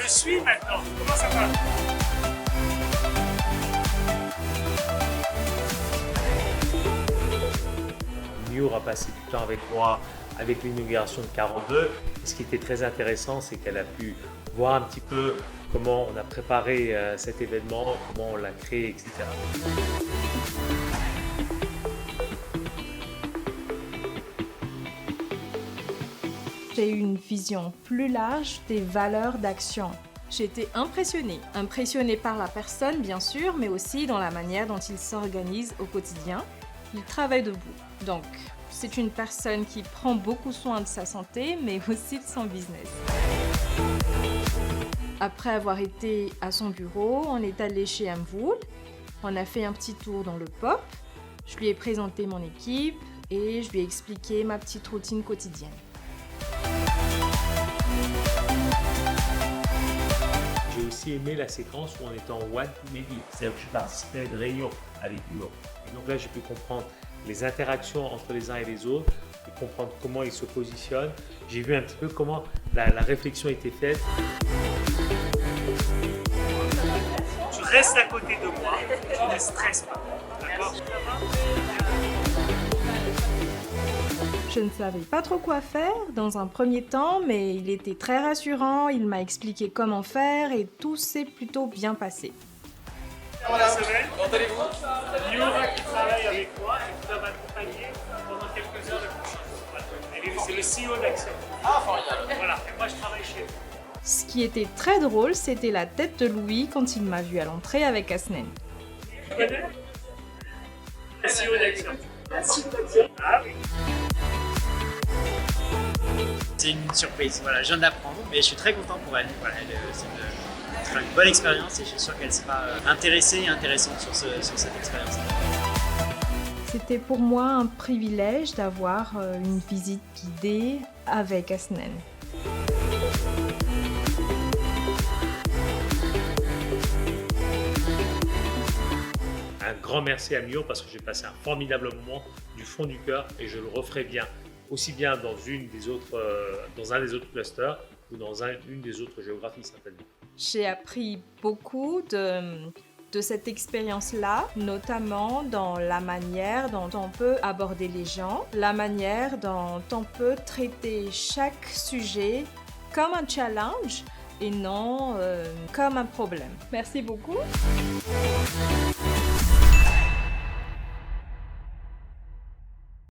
le suis maintenant. Comment ça va? Miur a passé du temps avec moi avec l'inauguration de 42. Et ce qui était très intéressant, c'est qu'elle a pu voir un petit peu comment on a préparé cet événement, comment on l'a créé, etc. J'ai eu une vision plus large des valeurs d'action. J'ai été impressionnée par la personne bien sûr, mais aussi dans la manière dont il s'organise au quotidien. Il travaille debout, donc c'est une personne qui prend beaucoup soin de sa santé, mais aussi de son business. Après avoir été à son bureau, on est allé chez Amvoul, on a fait un petit tour dans le pop, je lui ai présenté mon équipe et je lui ai expliqué ma petite routine quotidienne. J'ai aussi aimé la séquence où on était en one to many, c'est-à-dire que je participais à une réunion avec Hugo. Et donc là, j'ai pu comprendre les interactions entre les uns et les autres, et comprendre comment ils se positionnent. J'ai vu un petit peu comment la réflexion était faite. Tu restes à côté de moi, tu ne stresses pas, d'accord? Je ne savais pas trop quoi faire dans un premier temps, mais il était très rassurant, il m'a expliqué comment faire et tout s'est plutôt bien passé. La semaine, Miura qui travaille avec moi et qui va m'accompagner pendant quelques heures de coaching. C'est le CEO d'Action. Voilà, et moi je travaille chez lui. Ce qui était très drôle, c'était la tête de Louis quand il m'a vu à l'entrée avec Asnen. Tu connais? Le CEO d'Action. Ah oui. C'est une surprise, voilà, je viens d'apprendre, mais je suis très content pour elle. Voilà, c'est une bonne expérience et je suis sûr qu'elle sera intéressée et intéressante sur cette expérience. C'était pour moi un privilège d'avoir une visite guidée avec Asnen. Un grand merci à Mio parce que j'ai passé un formidable moment du fond du cœur et je le referai bien, aussi bien dans dans un des autres clusters ou dans une des autres géographies certainement. J'ai appris beaucoup de cette expérience-là, notamment dans la manière dont on peut aborder les gens, la manière dont on peut traiter chaque sujet comme un challenge et non comme un problème. Merci beaucoup.